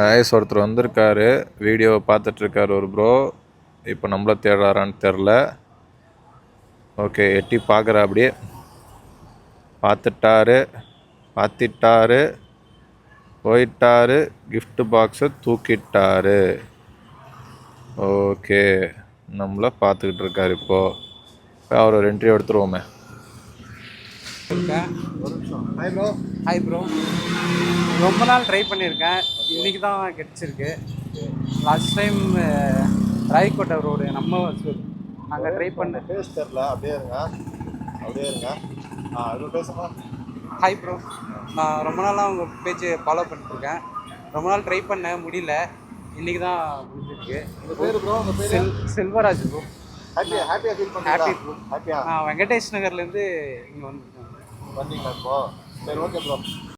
Ice ஒருத்தர் வந்திருக்காரு, வீடியோவை பார்த்துட்ருக்காரு ஒரு ப்ரோ. இப்போ நம்மள தேடுறாரான்னு தெரில. ஓகே, எட்டி பார்க்குற அப்படியே பார்த்துட்டாரு, போயிட்டாரு, கிஃப்ட் பாக்ஸை தூக்கிட்டாரு. ஓகே, நம்மளை பார்த்துக்கிட்டு இருக்காரு. இப்போ அவர் ஒரு என்ட்ரி எடுத்துருவோமே. ஹாய் ப்ரோ, ரொம்ப நாள் ட்ரை பண்ணியிருக்கேன், இன்றைக்கி தான் கிடச்சிருக்கு. லாஸ்ட் டைம் ராய்கோட்டை ரோடு நம்ம அங்கே ட்ரை பண்ண பேச தெரில. அப்படியே இருங்க. அது பேசுமா. ஹாய் ப்ரோ, நான் ரொம்ப நாளாக உங்கள் பேஜை ஃபாலோ பண்ணிட்டுருக்கேன். ரொம்ப நாள் ட்ரை பண்ண முடியல, இன்றைக்கி தான் முடிஞ்சிருக்கு. உங்கள் பேர் ப்ரோ? உங்கள் பேர்? செல்வராஜ் ப்ரோ. ஹாப்பியாக ஃபீல் பண்ணுறீங்களா? Happy bro. ஹாப்பியா? வெங்கடேஷ் நகர்லேருந்து இங்கே வந்துருக்கேன். வந்தீங்களா இப்போ? சரி, ஓகே ப்ரோ.